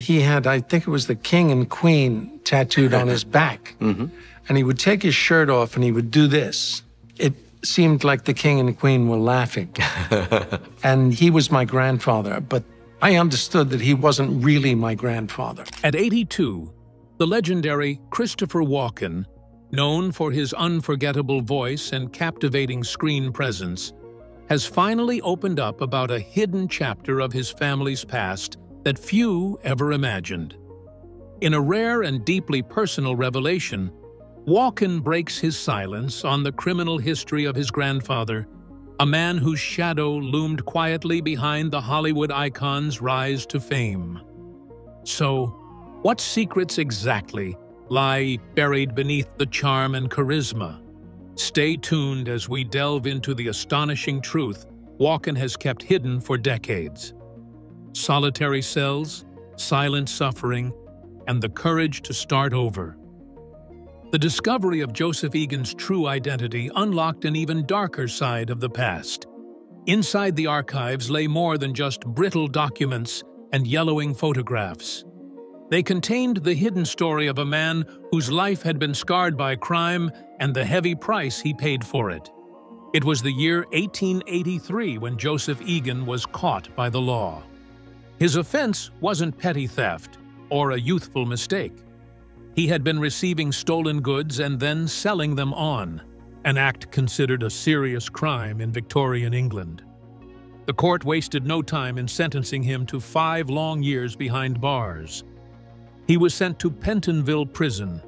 he had, I think it was the king and queen tattooed on his back. And he would take his shirt off and he would do this. It seemed like the king and the queen were laughing. And he was my grandfather, but I understood that he wasn't really my grandfather. At 82, the legendary Christopher Walken, known for his unforgettable voice and captivating screen presence, has finally opened up about a hidden chapter of his family's past that few ever imagined. In a rare and deeply personal revelation, Walken breaks his silence on the criminal history of his grandfather, a man whose shadow loomed quietly behind the Hollywood icon's rise to fame. So, what secrets exactly lie buried beneath the charm and charisma? Stay tuned as we delve into the astonishing truth Walken has kept hidden for decades. Solitary cells, silent suffering, and the courage to start over. The discovery of Joseph Egan's true identity unlocked an even darker side of the past. Inside the archives lay more than just brittle documents and yellowing photographs. They contained the hidden story of a man whose life had been scarred by crime and the heavy price he paid for it. It was the year 1883 when Joseph Egan was caught by the law. His offense wasn't petty theft or a youthful mistake. He had been receiving stolen goods and then selling them on, an act considered a serious crime in Victorian England. The court wasted no time in sentencing him to 5 long years behind bars. He was sent to Pentonville Prison,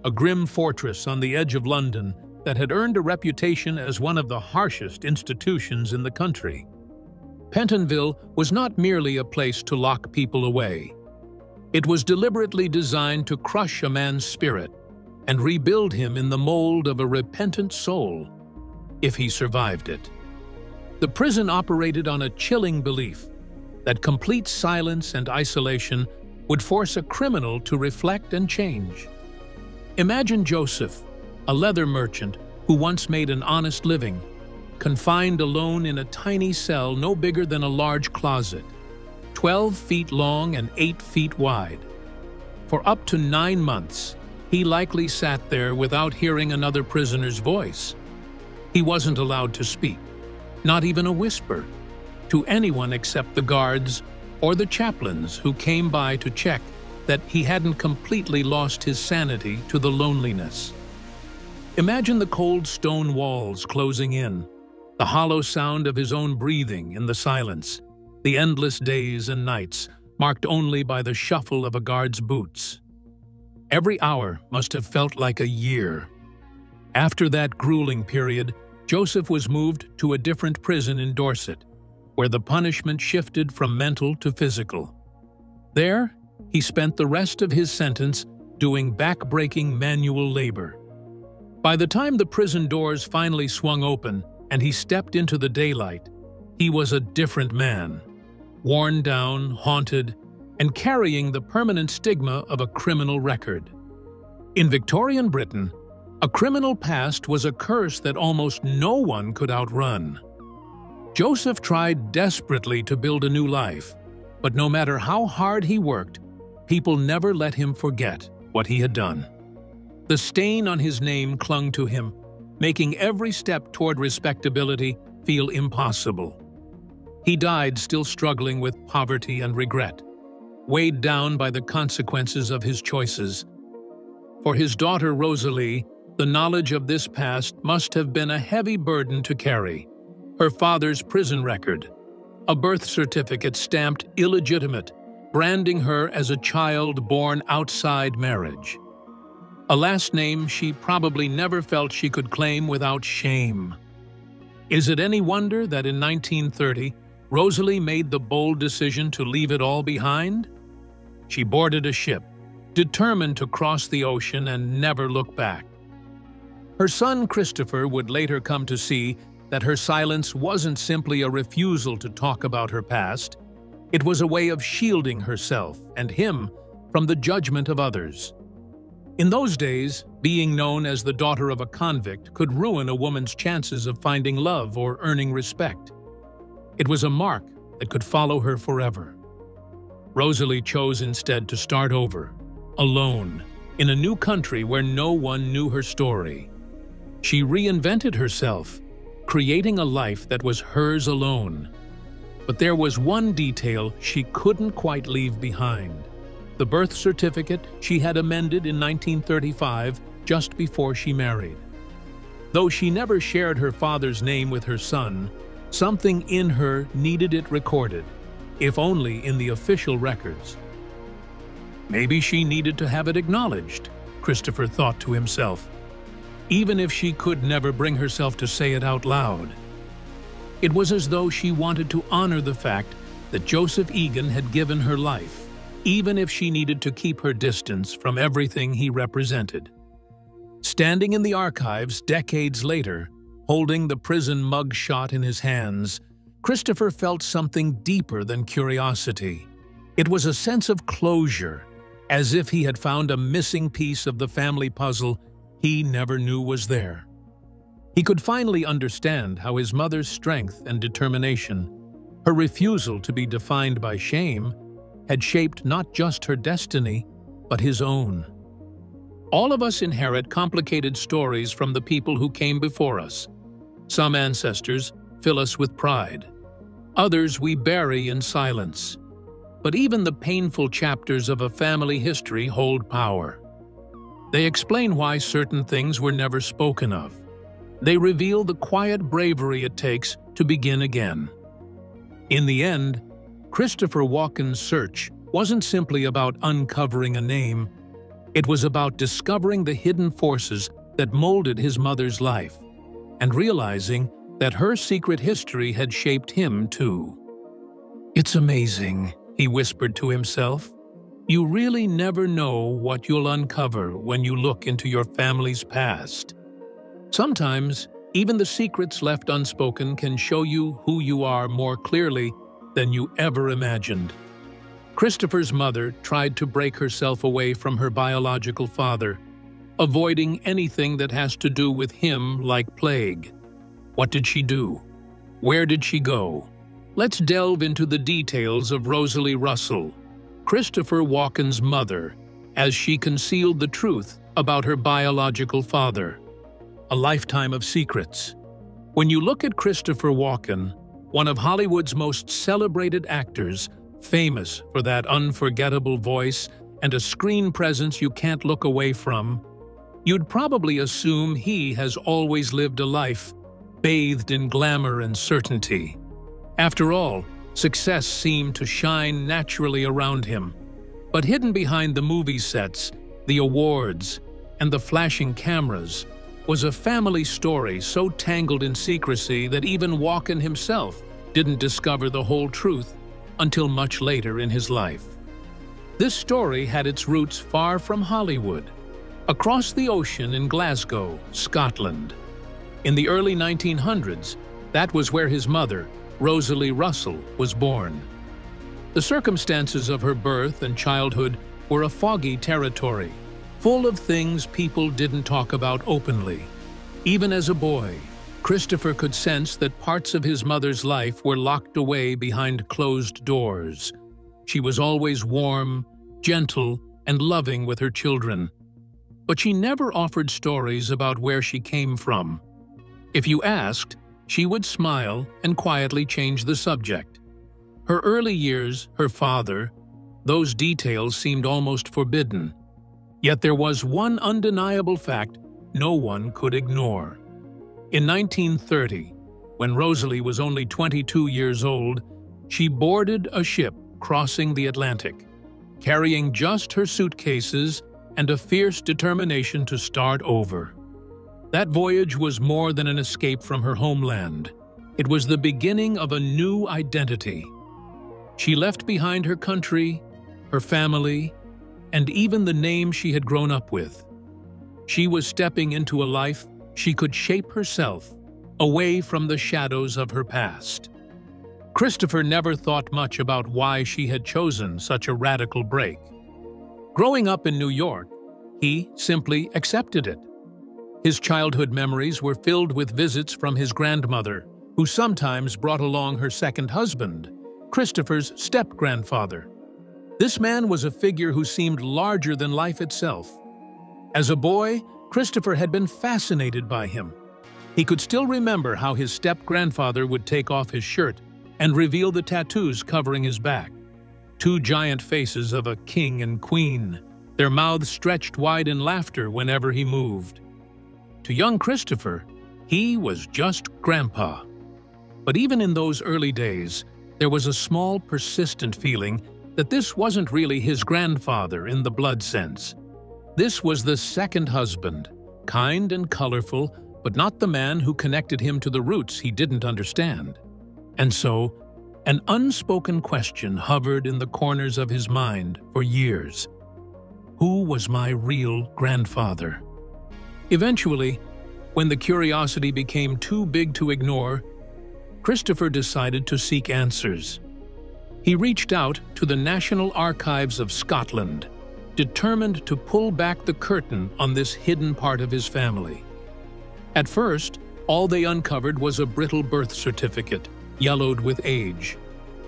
a grim fortress on the edge of London that had earned a reputation as one of the harshest institutions in the country. Pentonville was not merely a place to lock people away. It was deliberately designed to crush a man's spirit and rebuild him in the mold of a repentant soul, if he survived it. The prison operated on a chilling belief that complete silence and isolation would force a criminal to reflect and change. Imagine Joseph, a leather merchant who once made an honest living, confined alone in a tiny cell no bigger than a large closet, 12 feet long and 8 feet wide. For up to 9 months, he likely sat there without hearing another prisoner's voice. He wasn't allowed to speak, not even a whisper, to anyone except the guards or the chaplains who came by to check that he hadn't completely lost his sanity to the loneliness. Imagine the cold stone walls closing in, the hollow sound of his own breathing in the silence, the endless days and nights marked only by the shuffle of a guard's boots. Every hour must have felt like a year. After that grueling period, Joseph was moved to a different prison in Dorset, where the punishment shifted from mental to physical. There, he spent the rest of his sentence doing back-breaking manual labor. By the time the prison doors finally swung open and he stepped into the daylight, he was a different man, worn down, haunted, and carrying the permanent stigma of a criminal record. In Victorian Britain, a criminal past was a curse that almost no one could outrun. Joseph tried desperately to build a new life, but no matter how hard he worked, people never let him forget what he had done. The stain on his name clung to him, making every step toward respectability feel impossible. He died still struggling with poverty and regret, weighed down by the consequences of his choices. For his daughter Rosalie, the knowledge of this past must have been a heavy burden to carry. Her father's prison record, a birth certificate stamped illegitimate, branding her as a child born outside marriage. A last name she probably never felt she could claim without shame. Is it any wonder that in 1930, Rosalie made the bold decision to leave it all behind? She boarded a ship, determined to cross the ocean and never look back. Her son Christopher would later come to see that her silence wasn't simply a refusal to talk about her past. It was a way of shielding herself and him from the judgment of others. In those days, being known as the daughter of a convict could ruin a woman's chances of finding love or earning respect. It was a mark that could follow her forever. Rosalie chose instead to start over, alone, in a new country where no one knew her story. She reinvented herself, creating a life that was hers alone. But there was one detail she couldn't quite leave behind: the birth certificate she had amended in 1935 just before she married. Though she never shared her father's name with her son, something in her needed it recorded, if only in the official records. Maybe she needed to have it acknowledged, Christopher thought to himself, even if she could never bring herself to say it out loud. It was as though she wanted to honor the fact that Joseph Egan had given her life, even if she needed to keep her distance from everything he represented. Standing in the archives decades later, holding the prison mug-shot in his hands, Christopher felt something deeper than curiosity. It was a sense of closure, as if he had found a missing piece of the family puzzle he never knew was there. He could finally understand how his mother's strength and determination, her refusal to be defined by shame, had shaped not just her destiny, but his own. All of us inherit complicated stories from the people who came before us. Some ancestors fill us with pride. Others we bury in silence. But even the painful chapters of a family history hold power. They explain why certain things were never spoken of. They reveal the quiet bravery it takes to begin again. In the end, Christopher Walken's search wasn't simply about uncovering a name. It was about discovering the hidden forces that molded his mother's life, and realizing that her secret history had shaped him too. "It's amazing," he whispered to himself. "You really never know what you'll uncover when you look into your family's past." Sometimes, even the secrets left unspoken can show you who you are more clearly than you ever imagined. Christopher's mother tried to break herself away from her biological father, avoiding anything that has to do with him like plague. What did she do? Where did she go? Let's delve into the details of Rosalie Russell, Christopher Walken's mother, as she concealed the truth about her biological father. A lifetime of secrets. When you look at Christopher Walken, one of Hollywood's most celebrated actors, famous for that unforgettable voice and a screen presence you can't look away from, you'd probably assume he has always lived a life bathed in glamour and certainty. After all, success seemed to shine naturally around him. But hidden behind the movie sets, the awards, and the flashing cameras was a family story so tangled in secrecy that even Walken himself didn't discover the whole truth until much later in his life. This story had its roots far from Hollywood, across the ocean in Glasgow, Scotland. In the early 1900s, that was where his mother, Rosalie Russell, was born. The circumstances of her birth and childhood were a foggy territory, full of things people didn't talk about openly. Even as a boy, Christopher could sense that parts of his mother's life were locked away behind closed doors. She was always warm, gentle, and loving with her children. But she never offered stories about where she came from. If you asked, she would smile and quietly change the subject. Her early years, her father, those details seemed almost forbidden. Yet there was one undeniable fact no one could ignore. In 1930, when Rosalie was only 22 years old, she boarded a ship crossing the Atlantic, carrying just her suitcases and a fierce determination to start over. That voyage was more than an escape from her homeland. It was the beginning of a new identity. She left behind her country, her family, and even the name she had grown up with. She was stepping into a life she could shape herself, away from the shadows of her past. Christopher never thought much about why she had chosen such a radical break. Growing up in New York, he simply accepted it. His childhood memories were filled with visits from his grandmother, who sometimes brought along her second husband, Christopher's step-grandfather. This man was a figure who seemed larger than life itself. As a boy, Christopher had been fascinated by him. He could still remember how his step-grandfather would take off his shirt and reveal the tattoos covering his back. Two giant faces of a king and queen, their mouths stretched wide in laughter whenever he moved. To young Christopher, he was just Grandpa. But even in those early days, there was a small, persistent feeling that this wasn't really his grandfather in the blood sense. This was the second husband, kind and colorful, but not the man who connected him to the roots he didn't understand. And so, an unspoken question hovered in the corners of his mind for years. Who was my real grandfather? Eventually, when the curiosity became too big to ignore, Christopher decided to seek answers. He reached out to the National Archives of Scotland, determined to pull back the curtain on this hidden part of his family. At first, all they uncovered was a brittle birth certificate, yellowed with age.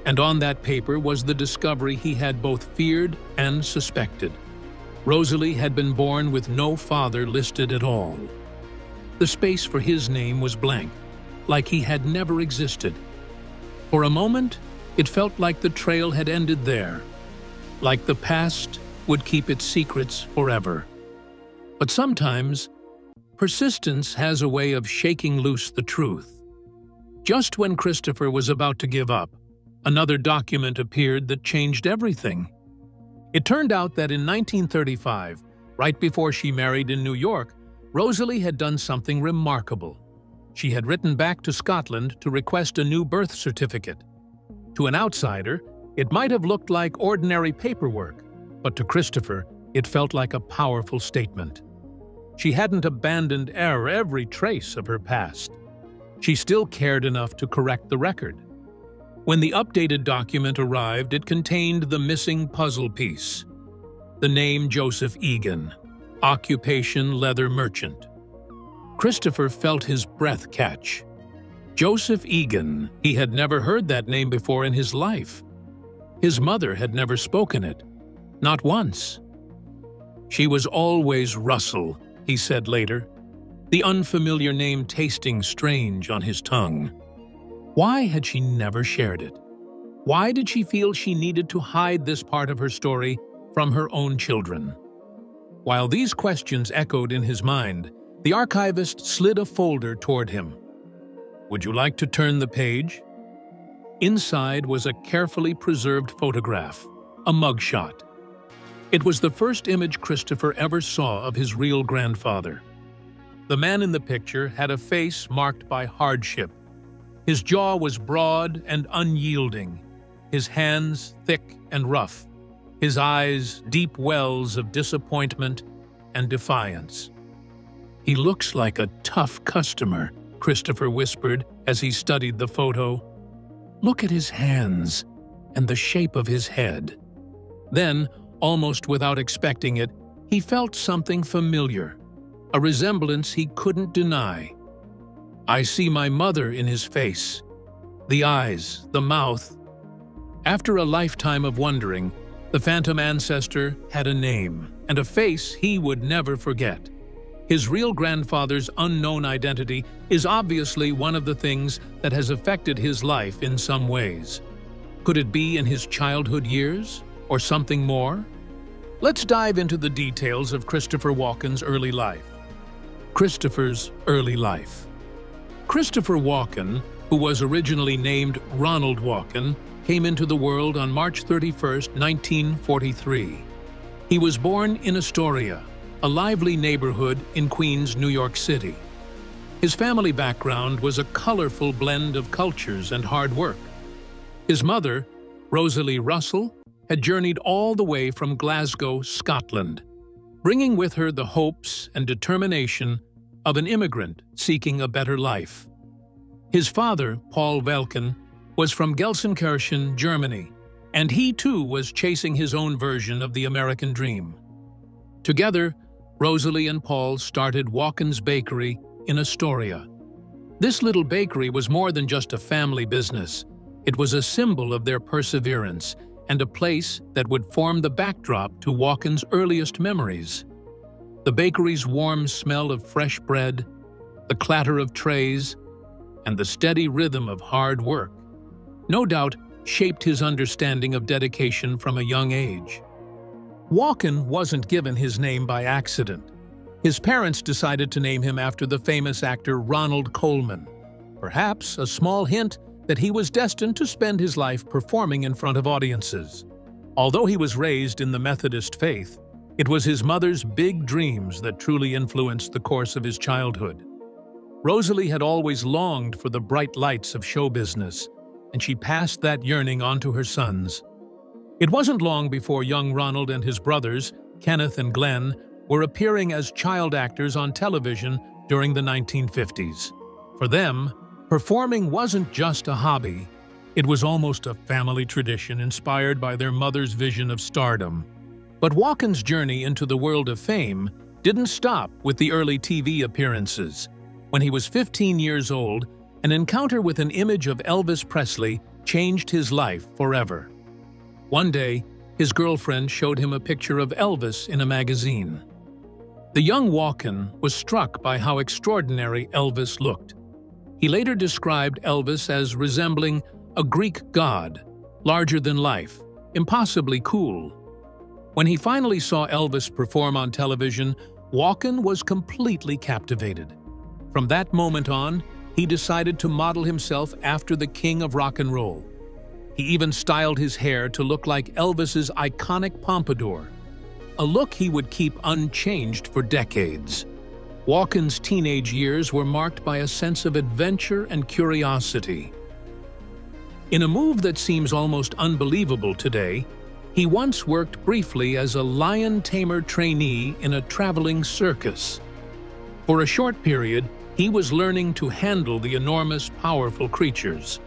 And on that paper was the discovery he had both feared and suspected. Rosalie had been born with no father listed at all. The space for his name was blank, like he had never existed. For a moment, it felt like the trail had ended there, like the past would keep its secrets forever. But sometimes, persistence has a way of shaking loose the truth. Just when Christopher was about to give up, another document appeared that changed everything. It turned out that in 1935, right before she married in New York, Rosalie had done something remarkable. She had written back to Scotland to request a new birth certificate. To an outsider, it might have looked like ordinary paperwork, but to Christopher, it felt like a powerful statement. She hadn't abandoned every trace of her past. She still cared enough to correct the record. When the updated document arrived, it contained the missing puzzle piece. The name Joseph Egan, occupation leather merchant. Christopher felt his breath catch. Joseph Egan, he had never heard that name before in his life. His mother had never spoken it, not once. She was always Russell, he said later, the unfamiliar name tasting strange on his tongue. Why had she never shared it? Why did she feel she needed to hide this part of her story from her own children? While these questions echoed in his mind, the archivist slid a folder toward him. Would you like to turn the page? Inside was a carefully preserved photograph, a mugshot. It was the first image Christopher ever saw of his real grandfather. The man in the picture had a face marked by hardship. His jaw was broad and unyielding, his hands thick and rough, his eyes deep wells of disappointment and defiance. He looks like a tough customer, Christopher whispered as he studied the photo. Look at his hands and the shape of his head. Then, almost without expecting it, he felt something familiar, a resemblance he couldn't deny. I see my mother in his face, the eyes, the mouth. After a lifetime of wondering, the phantom ancestor had a name and a face he would never forget. His real grandfather's unknown identity is obviously one of the things that has affected his life in some ways. Could it be in his childhood years, or something more? Let's dive into the details of Christopher Walken's early life. Christopher's early life. Christopher Walken, who was originally named Ronald Walken, came into the world on March 31, 1943. He was born in Astoria, a lively neighborhood in Queens, New York City. His family background was a colorful blend of cultures and hard work. His mother, Rosalie Russell, had journeyed all the way from Glasgow, Scotland, bringing with her the hopes and determination of an immigrant seeking a better life. His father, Paul Welken, was from Gelsenkirchen, Germany, and he too was chasing his own version of the American dream. Together, Rosalie and Paul started Walken's Bakery in Astoria. This little bakery was more than just a family business. It was a symbol of their perseverance and a place that would form the backdrop to Walken's earliest memories. The bakery's warm smell of fresh bread, the clatter of trays, and the steady rhythm of hard work, no doubt shaped his understanding of dedication from a young age. Walken wasn't given his name by accident. His parents decided to name him after the famous actor Ronald Colman, perhaps a small hint that he was destined to spend his life performing in front of audiences. Although he was raised in the Methodist faith, it was his mother's big dreams that truly influenced the course of his childhood. Rosalie had always longed for the bright lights of show business, and she passed that yearning on to her sons. It wasn't long before young Ronald and his brothers, Kenneth and Glenn, were appearing as child actors on television during the 1950s. For them, performing wasn't just a hobby. It was almost a family tradition inspired by their mother's vision of stardom. But Walken's journey into the world of fame didn't stop with the early TV appearances. When he was 15 years old, an encounter with an image of Elvis Presley changed his life forever. One day, his girlfriend showed him a picture of Elvis in a magazine. The young Walken was struck by how extraordinary Elvis looked. He later described Elvis as resembling a Greek god, larger than life, impossibly cool. When he finally saw Elvis perform on television, Walken was completely captivated. From that moment on, he decided to model himself after the king of rock and roll. He even styled his hair to look like Elvis's iconic pompadour, a look he would keep unchanged for decades. Walken's teenage years were marked by a sense of adventure and curiosity. In a move that seems almost unbelievable today, he once worked briefly as a lion tamer trainee in a traveling circus. For a short period, he was learning to handle the enormous, powerful creatures.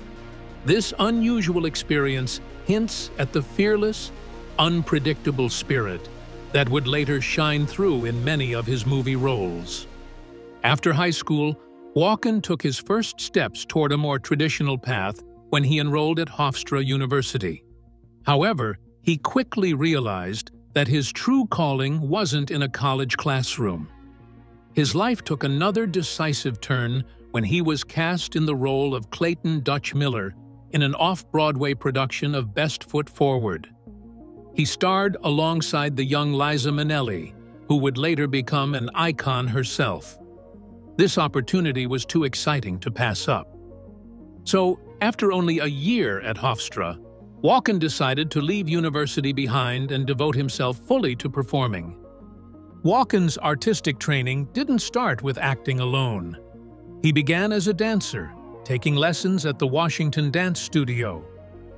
This unusual experience hints at the fearless, unpredictable spirit that would later shine through in many of his movie roles. After high school, Walken took his first steps toward a more traditional path when he enrolled at Hofstra University. However, he quickly realized that his true calling wasn't in a college classroom. His life took another decisive turn when he was cast in the role of Clayton Dutch Miller in an off-Broadway production of Best Foot Forward. He starred alongside the young Liza Minnelli, who would later become an icon herself. This opportunity was too exciting to pass up. So, after only a year at Hofstra, Walken decided to leave university behind and devote himself fully to performing. Walken's artistic training didn't start with acting alone. He began as a dancer, taking lessons at the Washington Dance Studio.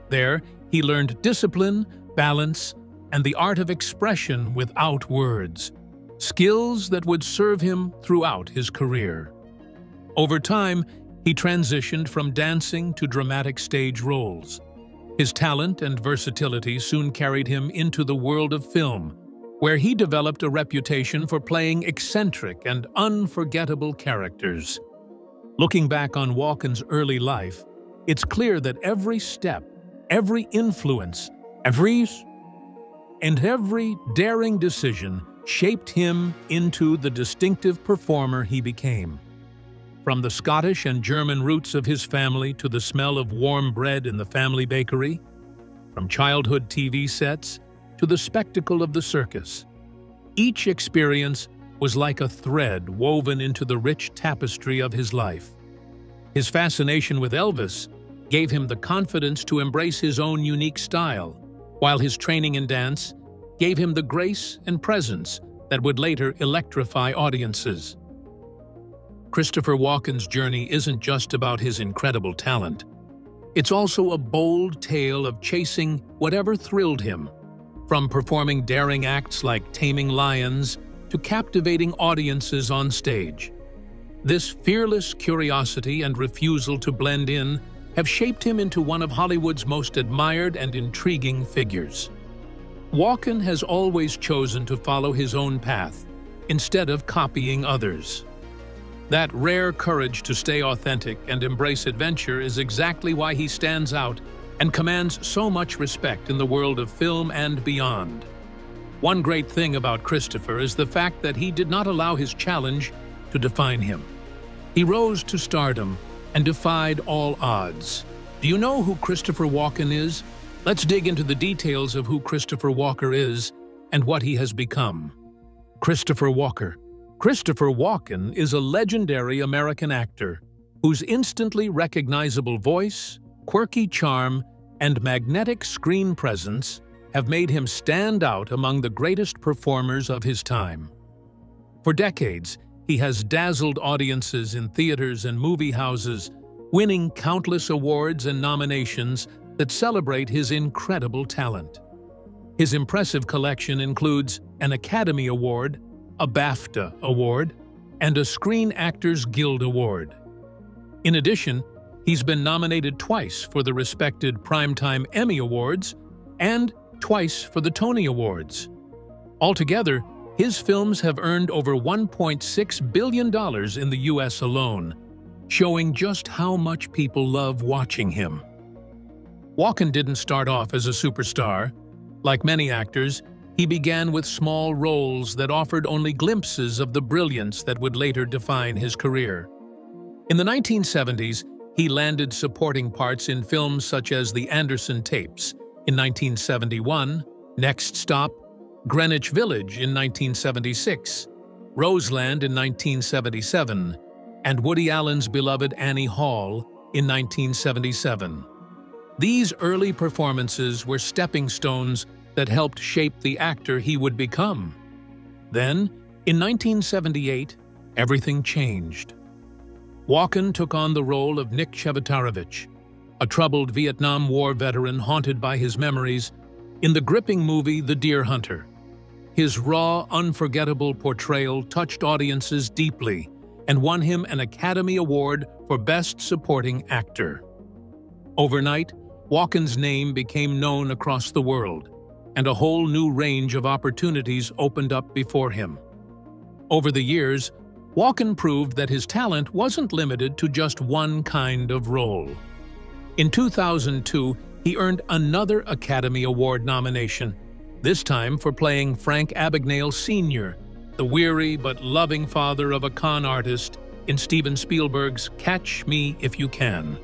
There, he learned discipline, balance, and the art of expression without words, skills that would serve him throughout his career. Over time, he transitioned from dancing to dramatic stage roles. His talent and versatility soon carried him into the world of film, where he developed a reputation for playing eccentric and unforgettable characters. Looking back on Walken's early life, it's clear that every step, every influence, every daring decision shaped him into the distinctive performer he became. From the Scottish and German roots of his family to the smell of warm bread in the family bakery, from childhood TV sets to the spectacle of the circus, each experience was like a thread woven into the rich tapestry of his life. His fascination with Elvis gave him the confidence to embrace his own unique style, while his training in dance gave him the grace and presence that would later electrify audiences. Christopher Walken's journey isn't just about his incredible talent. It's also a bold tale of chasing whatever thrilled him, from performing daring acts like taming lions to captivating audiences on stage. This fearless curiosity and refusal to blend in have shaped him into one of Hollywood's most admired and intriguing figures. Walken has always chosen to follow his own path, instead of copying others. That rare courage to stay authentic and embrace adventure is exactly why he stands out and commands so much respect in the world of film and beyond. One great thing about Christopher is the fact that he did not allow his challenge to define him. He rose to stardom and defied all odds. Do you know who Christopher Walken is? Let's dig into the details of who Christopher Walken is and what he has become. Christopher Walken. Christopher Walken is a legendary American actor whose instantly recognizable voice, quirky charm, and magnetic screen presence have made him stand out among the greatest performers of his time. For decades, he has dazzled audiences in theaters and movie houses, winning countless awards and nominations that celebrate his incredible talent. His impressive collection includes an Academy Award, a BAFTA Award, and a Screen Actors Guild Award. In addition, he's been nominated twice for the respected Primetime Emmy Awards and twice for the Tony Awards. Altogether, his films have earned over $1.6 billion in the US alone, showing just how much people love watching him. Walken didn't start off as a superstar. Like many actors, he began with small roles that offered only glimpses of the brilliance that would later define his career. In the 1970s, he landed supporting parts in films such as The Anderson Tapes in 1971, Next Stop, Greenwich Village in 1976, Roseland in 1977, and Woody Allen's beloved Annie Hall in 1977. These early performances were stepping stones that helped shape the actor he would become. Then, in 1978, everything changed. Walken took on the role of Nick Chevatarovich, a troubled Vietnam War veteran haunted by his memories, in the gripping movie The Deer Hunter. His raw, unforgettable portrayal touched audiences deeply and won him an Academy Award for Best Supporting Actor. Overnight, Walken's name became known across the world, and a whole new range of opportunities opened up before him. Over the years, Walken proved that his talent wasn't limited to just one kind of role. In 2002, he earned another Academy Award nomination, this time for playing Frank Abagnale Sr., the weary but loving father of a con artist in Steven Spielberg's Catch Me If You Can.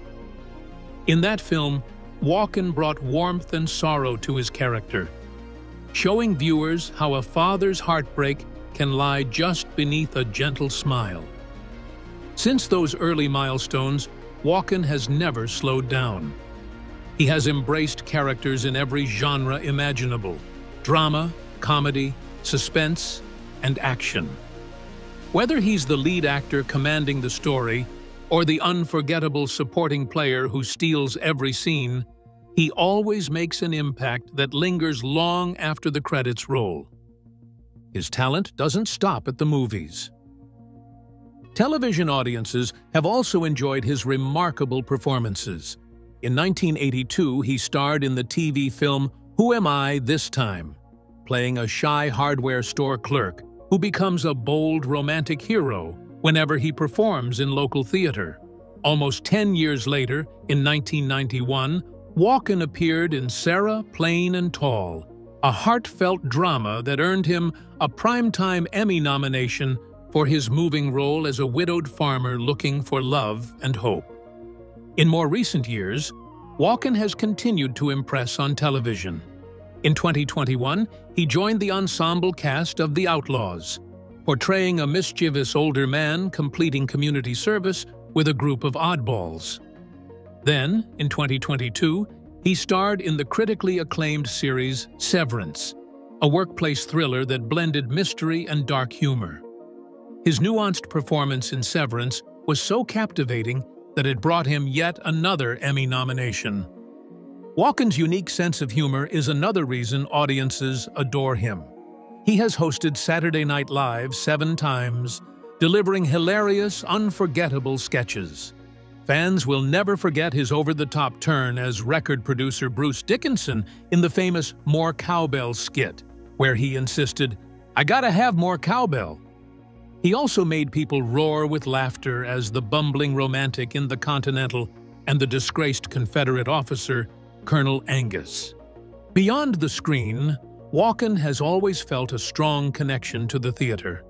In that film, Walken brought warmth and sorrow to his character, showing viewers how a father's heartbreak can lie just beneath a gentle smile. Since those early milestones, Walken has never slowed down. He has embraced characters in every genre imaginable: drama, comedy, suspense, and action. Whether he's the lead actor commanding the story or the unforgettable supporting player who steals every scene, he always makes an impact that lingers long after the credits roll. His talent doesn't stop at the movies. Television audiences have also enjoyed his remarkable performances. In 1982, he starred in the TV film Who Am I This Time?, playing a shy hardware store clerk who becomes a bold romantic hero whenever he performs in local theater. Almost 10 years later, in 1991, Walken appeared in Sarah, Plain and Tall, a heartfelt drama that earned him a Primetime Emmy nomination for his moving role as a widowed farmer looking for love and hope. In more recent years, Walken has continued to impress on television. In 2021, he joined the ensemble cast of The Outlaws, portraying a mischievous older man completing community service with a group of oddballs. Then, in 2022, he starred in the critically acclaimed series Severance, a workplace thriller that blended mystery and dark humor. His nuanced performance in Severance was so captivating that it brought him yet another Emmy nomination. Walken's unique sense of humor is another reason audiences adore him. He has hosted Saturday Night Live 7 times, delivering hilarious, unforgettable sketches. Fans will never forget his over-the-top turn as record producer Bruce Dickinson in the famous More Cowbell skit, where he insisted, "I gotta have more cowbell." He also made people roar with laughter as the bumbling romantic in The Continental and the disgraced Confederate officer Colonel Angus. Beyond the screen, Walken has always felt a strong connection to the theater.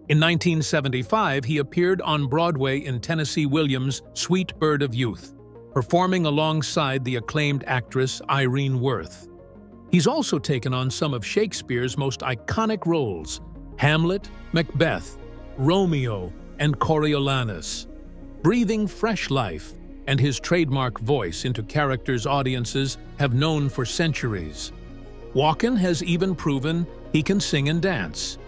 In 1975, he appeared on Broadway in Tennessee Williams' Sweet Bird of Youth, performing alongside the acclaimed actress Irene Worth. He's also taken on some of Shakespeare's most iconic roles: Hamlet, Macbeth, Romeo, and Coriolanus, breathing fresh life and his trademark voice into characters audiences have known for centuries. Walken has even proven he can sing and dance.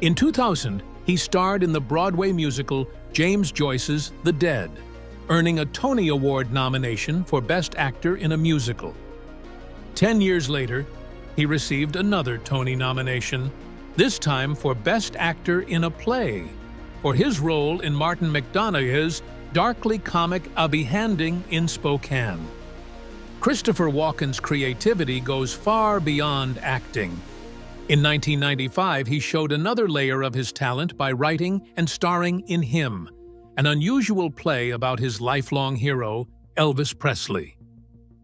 In 2000, he starred in the Broadway musical James Joyce's The Dead, earning a Tony Award nomination for Best Actor in a Musical. 10 years later, he received another Tony nomination, this time for Best Actor in a Play, for his role in Martin McDonagh's darkly comic Abby-handing in Spokane. Christopher Walken's creativity goes far beyond acting. In 1995, he showed another layer of his talent by writing and starring in Him, an unusual play about his lifelong hero, Elvis Presley.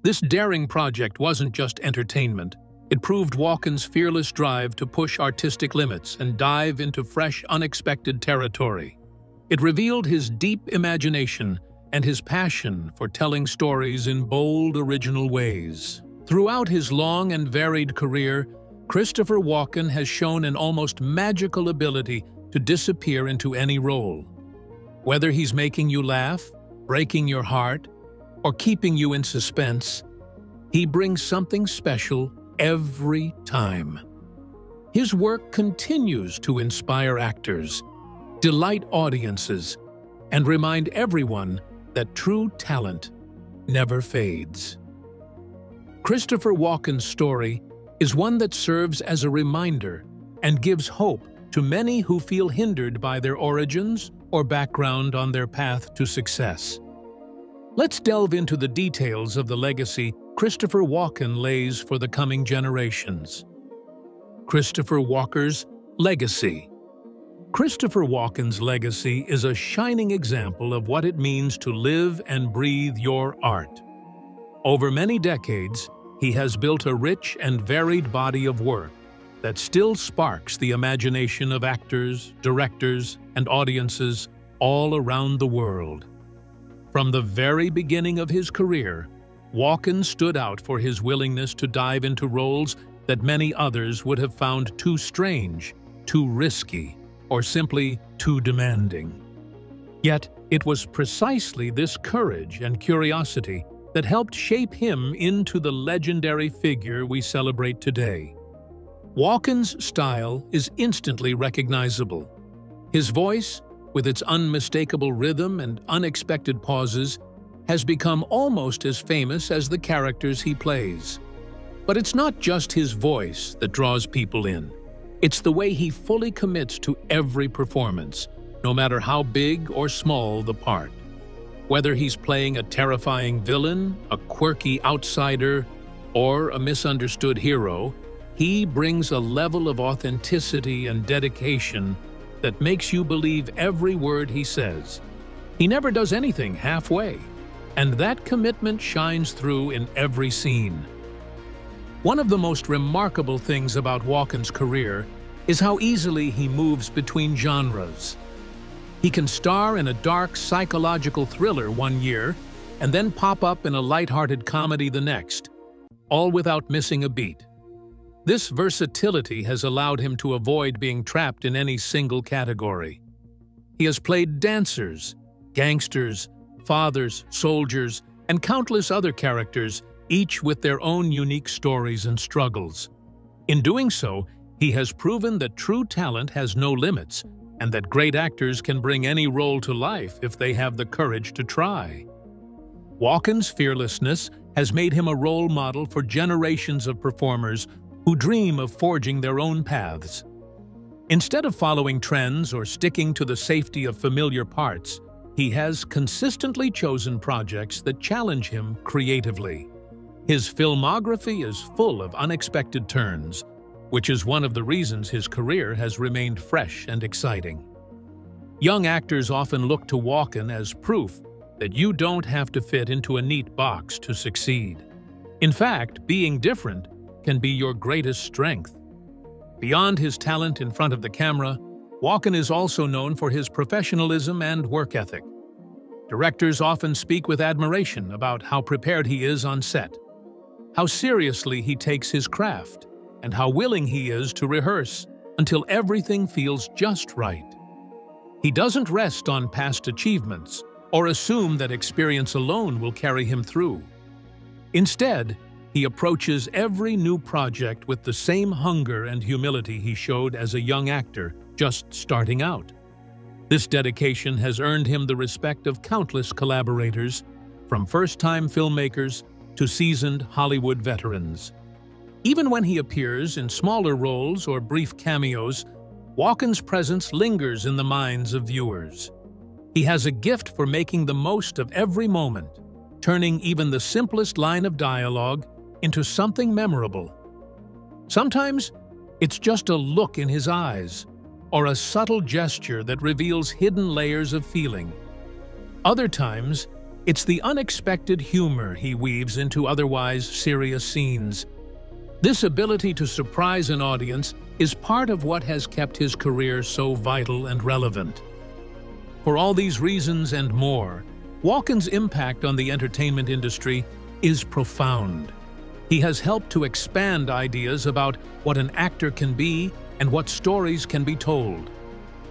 This daring project wasn't just entertainment. It proved Walken's fearless drive to push artistic limits and dive into fresh, unexpected territory. It revealed his deep imagination and his passion for telling stories in bold, original ways. Throughout his long and varied career, Christopher Walken has shown an almost magical ability to disappear into any role. Whether he's making you laugh, breaking your heart, or keeping you in suspense, he brings something special every time. His work continues to inspire actors, delight audiences, and remind everyone that true talent never fades. Christopher Walken's story is one that serves as a reminder and gives hope to many who feel hindered by their origins or background on their path to success. Let's delve into the details of the legacy Christopher Walken lays for the coming generations. Christopher Walken's legacy. Christopher Walken's legacy is a shining example of what it means to live and breathe your art. Over many decades, he has built a rich and varied body of work that still sparks the imagination of actors, directors, and audiences all around the world. From the very beginning of his career, Walken stood out for his willingness to dive into roles that many others would have found too strange, too risky, or simply too demanding. Yet, it was precisely this courage and curiosity that helped shape him into the legendary figure we celebrate today. Walken's style is instantly recognizable. His voice, with its unmistakable rhythm and unexpected pauses, has become almost as famous as the characters he plays. But it's not just his voice that draws people in. It's the way he fully commits to every performance, no matter how big or small the part. Whether he's playing a terrifying villain, a quirky outsider, or a misunderstood hero, he brings a level of authenticity and dedication that makes you believe every word he says. He never does anything halfway, and that commitment shines through in every scene. One of the most remarkable things about Walken's career is how easily he moves between genres. He can star in a dark psychological thriller one year and then pop up in a lighthearted comedy the next, all without missing a beat. This versatility has allowed him to avoid being trapped in any single category. He has played dancers, gangsters, fathers, soldiers, and countless other characters, each with their own unique stories and struggles. In doing so, he has proven that true talent has no limits, and that great actors can bring any role to life if they have the courage to try. Walken's fearlessness has made him a role model for generations of performers who dream of forging their own paths. Instead of following trends or sticking to the safety of familiar parts, he has consistently chosen projects that challenge him creatively. His filmography is full of unexpected turns, which is one of the reasons his career has remained fresh and exciting. Young actors often look to Walken as proof that you don't have to fit into a neat box to succeed. In fact, being different can be your greatest strength. Beyond his talent in front of the camera, Walken is also known for his professionalism and work ethic. Directors often speak with admiration about how prepared he is on set, how seriously he takes his craft, and how willing he is to rehearse until everything feels just right. He doesn't rest on past achievements or assume that experience alone will carry him through. Instead, he approaches every new project with the same hunger and humility he showed as a young actor just starting out. This dedication has earned him the respect of countless collaborators, from first-time filmmakers to seasoned Hollywood veterans. Even when he appears in smaller roles or brief cameos, Walken's presence lingers in the minds of viewers. He has a gift for making the most of every moment, turning even the simplest line of dialogue into something memorable. Sometimes it's just a look in his eyes, or a subtle gesture that reveals hidden layers of feeling. Other times, it's the unexpected humor he weaves into otherwise serious scenes. This ability to surprise an audience is part of what has kept his career so vital and relevant. For all these reasons and more, Walken's impact on the entertainment industry is profound. He has helped to expand ideas about what an actor can be and what stories can be told.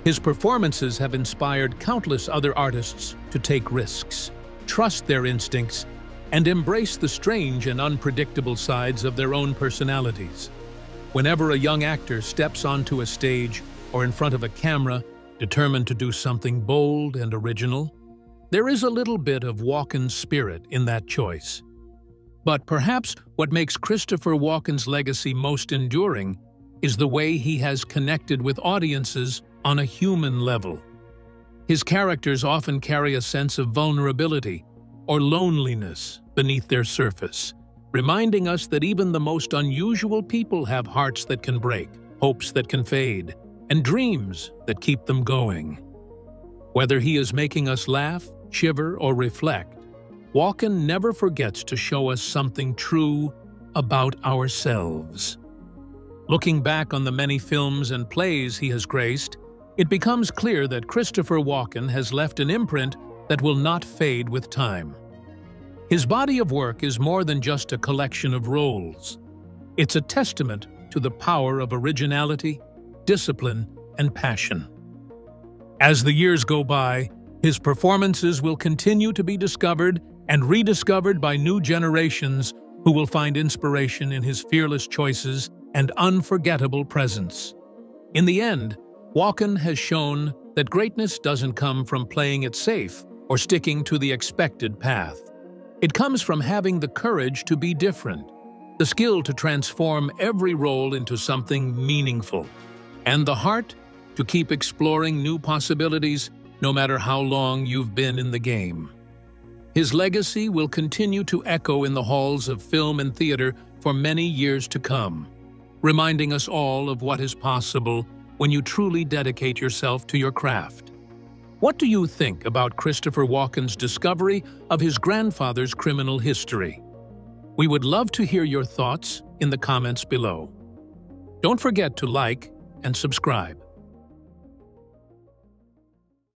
His performances have inspired countless other artists to take risks, trust their instincts, and embrace the strange and unpredictable sides of their own personalities. Whenever a young actor steps onto a stage or in front of a camera, determined to do something bold and original, there is a little bit of Walken's spirit in that choice. But perhaps what makes Christopher Walken's legacy most enduring is the way he has connected with audiences on a human level. His characters often carry a sense of vulnerability or loneliness beneath their surface, reminding us that even the most unusual people have hearts that can break, hopes that can fade, and dreams that keep them going. Whether he is making us laugh, shiver, or reflect, Walken never forgets to show us something true about ourselves. Looking back on the many films and plays he has graced, it becomes clear that Christopher Walken has left an imprint that will not fade with time. His body of work is more than just a collection of roles. It's a testament to the power of originality, discipline, and passion. As the years go by, his performances will continue to be discovered and rediscovered by new generations who will find inspiration in his fearless choices and unforgettable presence. In the end, Walken has shown that greatness doesn't come from playing it safe or sticking to the expected path. It comes from having the courage to be different, the skill to transform every role into something meaningful, and the heart to keep exploring new possibilities no matter how long you've been in the game. His legacy will continue to echo in the halls of film and theater for many years to come, reminding us all of what is possible when you truly dedicate yourself to your craft. What do you think about Christopher Walken's discovery of his grandfather's criminal history? We would love to hear your thoughts in the comments below. Don't forget to like and subscribe.